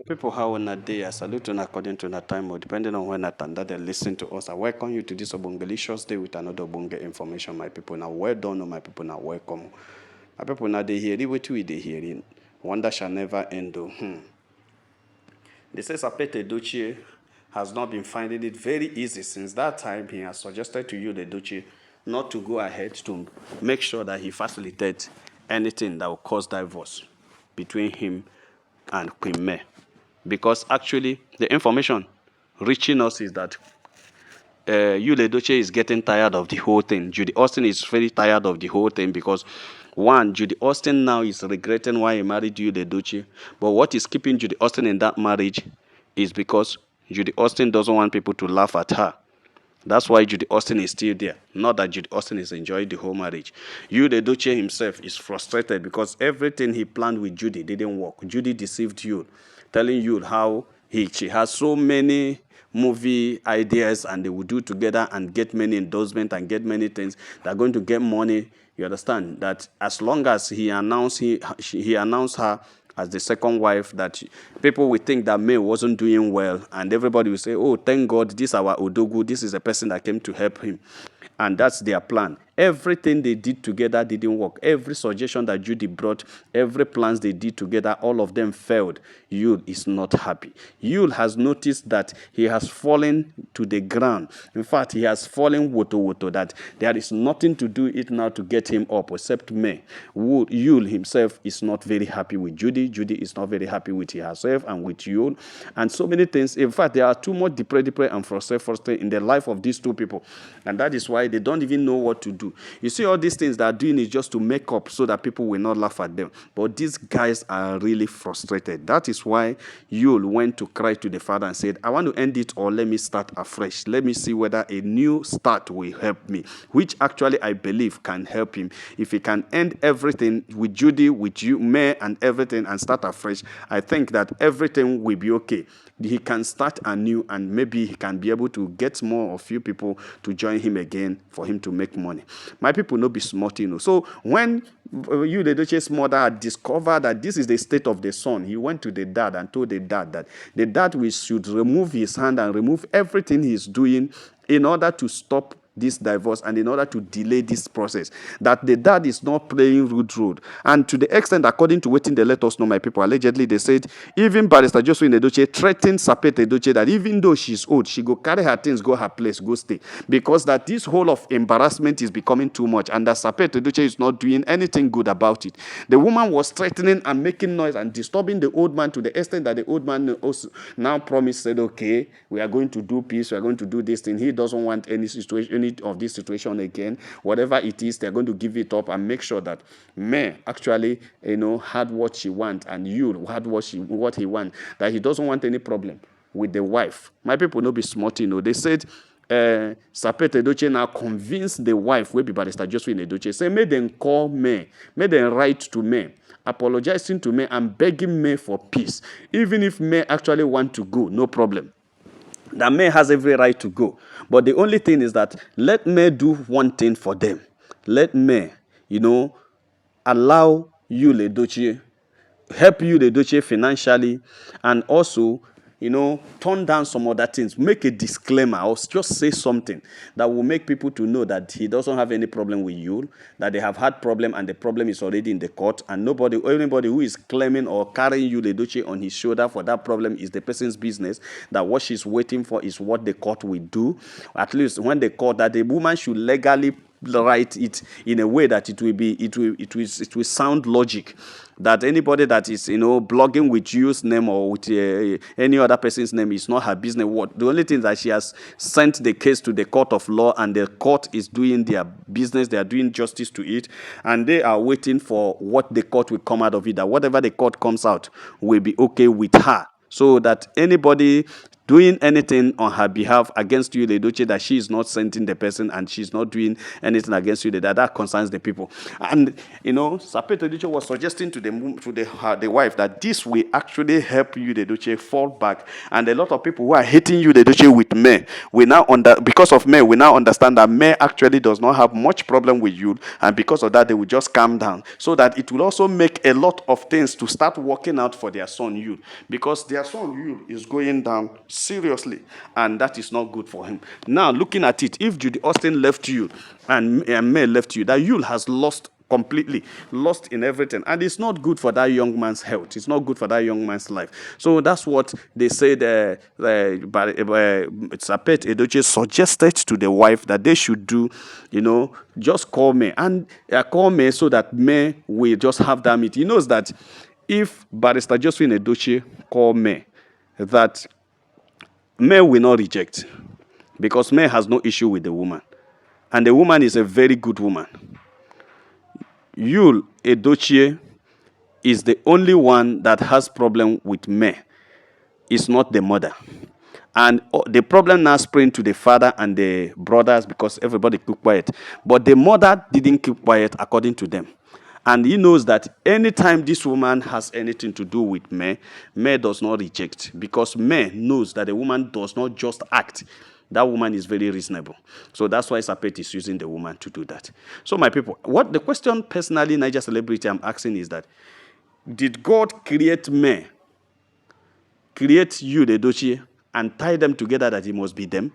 People, how on a day, I salute you according to the time or depending on when that they listen to us. I welcome you to this Obongelicious day with another Obonge information, my people. Now, well done, my people. Now, welcome. My people, now they hear it, what we they hearing. Wonder shall never end. Oh. They say Sapete Edochie has not been finding it very easy since that time. He has suggested to you, the Edochie, not to go ahead to make sure that he facilitates anything that will cause divorce between him and Queen May. Because actually, the information reaching us is that Yul Edochie is getting tired of the whole thing. Judy Austin is very tired of the whole thing because, one, Judy Austin now is regretting why he married Yul Edochie. But what is keeping Judy Austin in that marriage is because Judy Austin doesn't want people to laugh at her. That's why Judy Austin is still there. Not that Judy Austin is enjoying the whole marriage. Yul Edochie himself is frustrated because everything he planned with Judy didn't work. Judy deceived Yul, telling Yul how she has so many movie ideas and they will do together and get many endorsements and get many things. They're going to get money. You understand that as long as he announced her as the second wife, that people will think that May wasn't doing well, and everybody will say, oh, thank God, this is our Odogu, this is a person that came to help him. And that's their plan. Everything they did together didn't work. Every suggestion that Judy brought, every plans they did together, all of them failed. Yul is not happy. Yul has noticed that he has fallen to the ground. In fact, he has fallen woto, that there is nothing to do it now to get him up except May. Yul himself is not very happy with Judy. Judy is not very happy with herself and with Yul. And so many things. In fact, there are too much depressed and frustrated in the life of these two people. And that is why they don't even know what to do. You see, all these things they are doing is just to make up so that people will not laugh at them. But these guys are really frustrated. That is why Yul went to cry to the father and said, I want to end it or let me start afresh. Let me see whether a new start will help me, which actually I believe can help him. If he can end everything with Judy, with you, May, and everything and start afresh, I think that everything will be okay. He can start anew and maybe he can be able to get more of few people to join him again for him to make money. My people no be smart, So when Yul Edochie's mother had discovered that this is the state of the son, he went to the dad and told the dad that the dad should remove his hand and remove everything he's doing in order to stop this divorce and in order to delay this process, that the dad is not playing rude road. And to the extent, according to what they let us know, my people, allegedly they said even Barrister Josephine Edochie threatened Sapete Edochie that even though she's old, she go carry her things, go her place, go stay, because that this whole of embarrassment is becoming too much and that Sapete Edochie is not doing anything good about it. The woman was threatening and making noise and disturbing the old man to the extent that the old man also now promised, said, okay, we are going to do peace, we are going to do this thing. He doesn't want any situation, of this situation again. Whatever it is, they're going to give it up and make sure that May actually, had what she wants and Yul had what he wants, that he doesn't want any problem with the wife. My people no be smart, They said Sapete Edochie now convinced the wife, will be Barrister Josephine Edochie, say, may them call May, may them write to May, apologizing to May and begging May for peace. Even if May actually want to go, no problem. That May has every right to go. But the only thing is that let May do one thing for them. Let May, allow Yul Edochie, help Yul Edochie financially, and also, turn down some other things. Make a disclaimer or just say something that will make people to know that he doesn't have any problem with Yul, that they have had problem and the problem is already in the court, and anybody who is claiming or carrying Yul Edochie on his shoulder for that problem is the person's business, that what she's waiting for is what the court will do. At least when the court, that the woman should legally write it in a way that it will sound logic, that anybody that is blogging with Yu's name or with any other person's name is not her business. The only thing that she has sent the case to the court of law and the court is doing their business, they are doing justice to it, and they are waiting for what the court will come out of it, that whatever the court comes out will be okay with her, so that anybody doing anything on her behalf against you, Edochie, that she is not sending the person and she's not doing anything against you, that concerns the people. And Sapet Edochie was suggesting to the wife that this will actually help you, Edochie, fall back. And a lot of people who are hating you, Edochie, with me, because of me, we now understand that me actually does not have much problem with you, and because of that, they will just calm down, so that it will also make a lot of things to start working out for their son you, because their son you is going down seriously, and that is not good for him. Now, looking at it, if Judy Austin left you and May left you, that Yul has completely lost in everything, and it's not good for that young man's health. It's not good for that young man's life. So that's what they said. Sapet Edochie suggested to the wife that they should do. Just call me and call me, so that May will just have that meeting. He knows that if Barrister Josephine Edochie call me, that May will not reject, because May has no issue with the woman, and the woman is a very good woman. Yul Edochie is the only one that has problem with me. It's not the mother. And the problem now spring to the father and the brothers, because everybody keep quiet. But the mother didn't keep quiet, according to them. And he knows that anytime this woman has anything to do with me does not reject, because me knows that the woman does not just act. That woman is very reasonable. So that's why Sapet is using the woman to do that. So my people, what the question personally, Niger Celebrity, I'm asking is that, did God create me, create you, the Edochie, and tie them together that he must be them?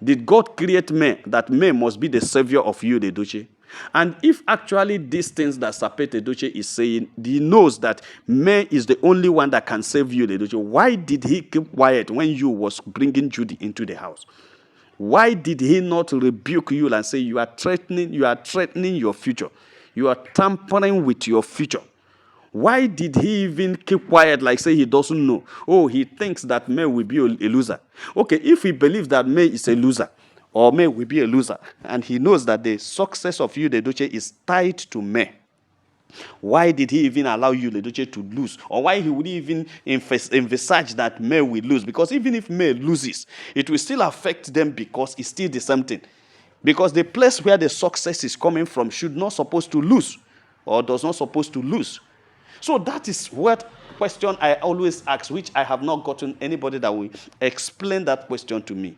Did God create me, that me must be the savior of you, the Edochie? And if actually these things that Sapet Edochie is saying, he knows that me is the only one that can save you, the Edochie, why did he keep quiet when you was bringing Judy into the house? Why did he not rebuke you and say, you are threatening your future? You are tampering with your future. Why did he even keep quiet, like say he doesn't know? Oh, he thinks that May will be a loser. Okay, if he believes that May is a loser, or May will be a loser, and he knows that the success of you, the Edochie, is tied to May, why did he even allow you, the Edochie, to lose? Or why he would even envisage that May will lose? Because even if May loses, it will still affect them, because it's still the same thing. Because the place where the success is coming from should not supposed to lose, or does not supposed to lose. So that is what question I always ask, which I have not gotten anybody that will explain that question to me.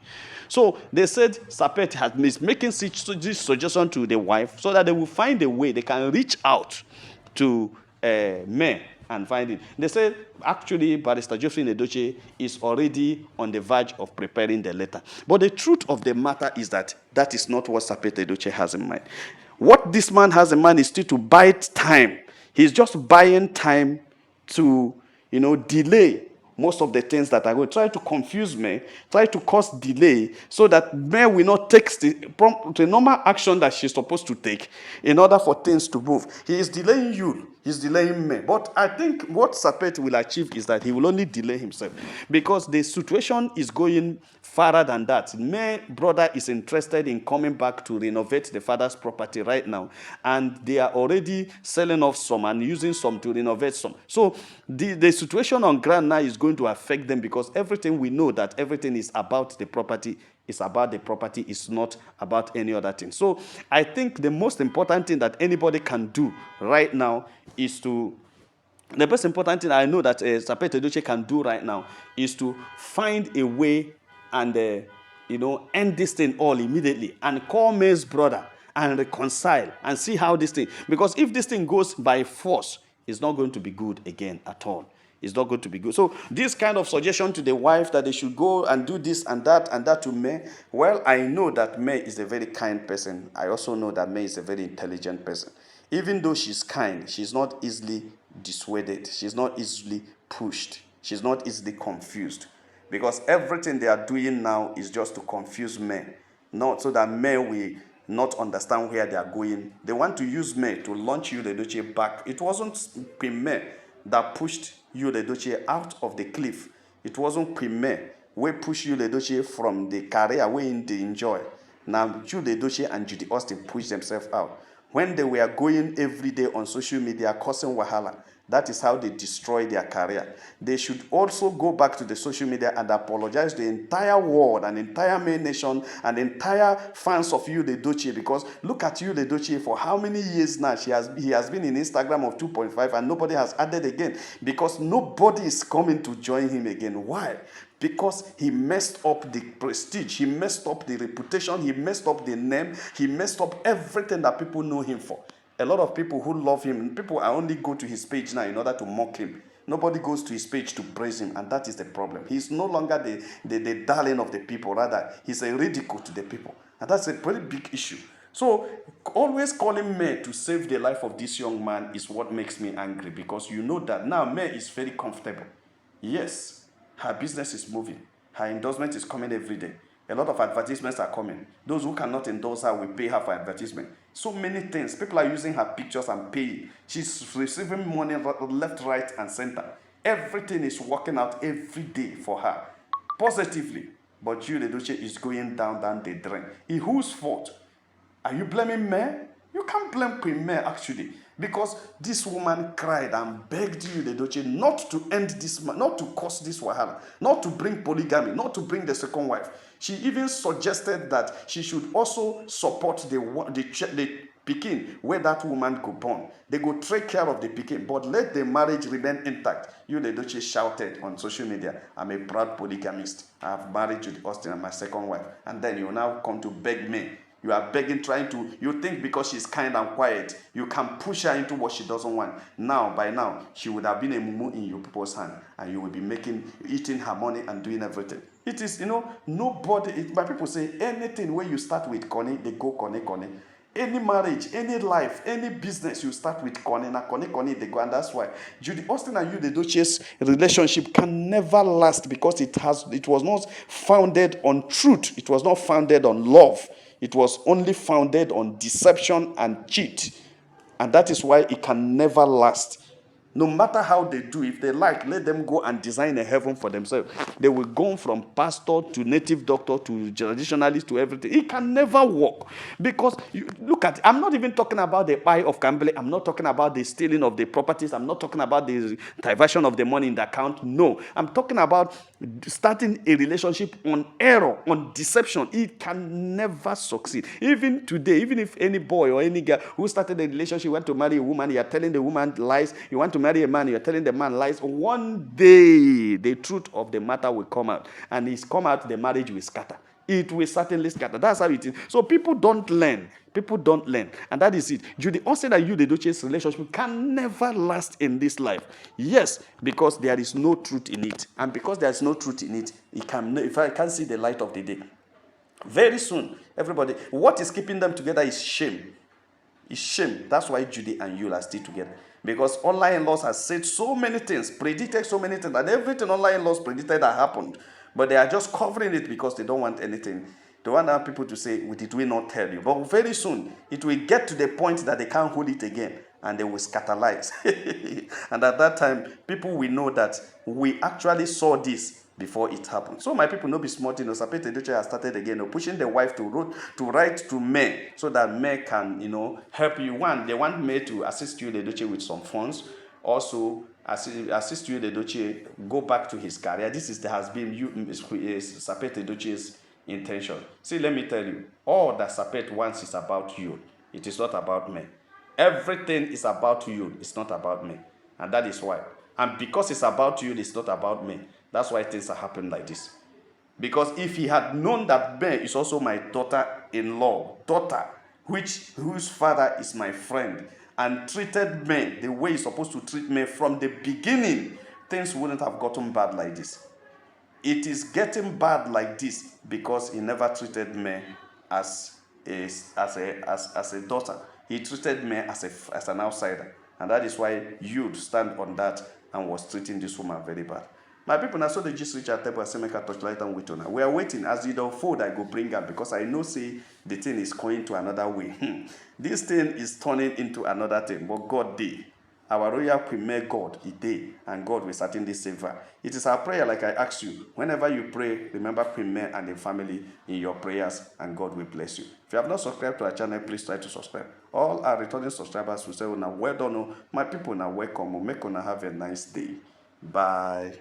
So they said Sapet is making this suggestion to the wife, so that they will find a way they can reach out to May and find it. They said actually Barrister Josephine Edochie is already on the verge of preparing the letter. But the truth of the matter is that that is not what Sapet Edochie has in mind. What this man has in mind is still to buy time. He's just buying time to, delay most of the things that are going to try to confuse me, try to cause delay, so that May will not take the normal action that she's supposed to take in order for things to move. He is delaying you. He's delaying me. But I think what Sapet will achieve is that he will only delay himself, because the situation is going farther than that. My brother is interested in coming back to renovate the father's property right now, and they are already selling off some and using some to renovate some. So the situation on ground now is going to affect them, because everything we know that everything is about the property. It's about the property. It's not about any other thing. So I think the most important thing that anybody can do right now is to, the most important thing I know that Sapet Edochie can do right now is to find a way and, end this thing all immediately, and call May's brother and reconcile and see how this thing, because if this thing goes by force, it's not going to be good again at all. It's not going to be good. So this kind of suggestion to the wife that they should go and do this and that to May, well, I know that May is a very kind person. I also know that May is a very intelligent person. Even though she's kind, she's not easily dissuaded. She's not easily pushed. She's not easily confused. Because everything they are doing now is just to confuse May. Not so that May will not understand where they are going. They want to use May to launch you, the Edochie, back. It wasn't May that pushed you, the Edochie, out of the cliff. It wasn't May we push you, the Edochie, from the career we enjoy. Now, you, the Edochie, and Judy Austin pushed themselves out. When they were going every day on social media causing wahala, That is how they destroy their career. They should also go back to the social media and apologize to the entire world and entire main nation and entire fans of Edochie, because look at Edochie for how many years now he has been in Instagram of 2.5 and nobody has added again, because nobody is coming to join him again. Why? Because he messed up the prestige, he messed up the reputation, he messed up the name, he messed up everything that people know him for. A lot of people who love him, people are only go to his page now in order to mock him. Nobody goes to his page to praise him, and that is the problem. He's no longer the darling of the people. Rather, he's a ridicule to the people. And that's a very big issue. So, always calling May to save the life of this young man is what makes me angry, because you know that now May is very comfortable. Yes, her business is moving. Her endorsement is coming every day. A lot of advertisements are coming. Those who cannot endorse her will pay her for advertisement. So many things. People are using her pictures and paying. She's receiving money left, right, and center. Everything is working out every day for her positively. But Edochie is going down the drain. In whose fault? Are you blaming May? You can't blame Queen May, actually, because this woman cried and begged Edochie not to end this, not to cause this wahala, not to bring polygamy, not to bring the second wife. She even suggested that she should also support the pikin where that woman go born. They go take care of the pikin, but let the marriage remain intact. Edochie shouted on social media, "I'm a proud polygamist. I've married Judy Austin and my second wife." And then you now come to beg me. You are begging, you think because she's kind and quiet, you can push her into what she doesn't want. By now, she would have been a mumu in your people's hand, and you will be eating her money and doing everything. It is, nobody, my people say, anything where you start with Connie, they go Connie. Any marriage, any life, any business, you start with Connie, they go, and that's why Judy Austin and Edochie's relationship can never last, because it was not founded on truth. It was not founded on love. It was only founded on deception and cheat. And that is why it can never last. No matter how they do, if they like, let them go and design a heaven for themselves. They will go from pastor to native doctor to traditionalist to everything. It can never work. Because, look at it, I'm not even talking about the buy of gambling. I'm not talking about the stealing of the properties. I'm not talking about the diversion of the money in the account. No. I'm talking about starting a relationship on error, on deception. It can never succeed. Even today, even if any boy or any girl who started a relationship went to marry a woman, you're telling the woman lies. You want to marry a man, you're telling the man lies. One day, the truth of the matter will come out. And it's come out, the marriage will scatter. It will certainly scatter. That's how it is. So people don't learn. People don't learn. And that is it. Judy Austin and Edochie's relationship can never last in this life. Yes, because there is no truth in it. And because there is no truth in it, if I can't see the light of the day. Very soon, everybody, what is keeping them together is shame. It's shame. That's why Judy and you are still together. Because online laws has said so many things, predicted so many things, and everything online laws predicted that happened. But they are just covering it because they don't want anything. They want people to say, did we not tell you? But very soon, it will get to the point that they can't hold it again, and they will scatterize. And at that time, people will know that we actually saw this before it happened. So my people, no be smart, Sapete Edochie has started again, pushing the wife to write to May, so that May can, help you. One, they want May to assist you, Edochie, with some funds. Also, assist you, Edochie, go back to his career. This has been Sapete Edochie's intention. See, let me tell you, all that Sapete wants is about you. It is not about me. Everything is about you. It's not about me. And that is why. And because it's about you, it's not about me. That's why things are happening like this. Because if he had known that May is also my daughter-in-law, whose father is my friend, and treated May the way he's supposed to treat me from the beginning, things wouldn't have gotten bad like this. It is getting bad like this because he never treated me as a daughter. He treated me as an outsider. And that is why you'd stand on that and was treating this woman very bad. My people, now so they just reach out table and say, make a touchlight and wait on her. We are waiting. As you don't fold, I go bring her, because I know, say, the thing is going to another way. This thing is turning into another thing. But God did. Our royal queen, may God, He did, and God will certainly save her. It is our prayer, like I asked you. Whenever you pray, remember Queen and the family in your prayers, and God will bless you. If you have not subscribed to our channel, please try to subscribe. All our returning subscribers will say, "Una well done, oh. My people, now welcome. Make una have a nice day. Bye."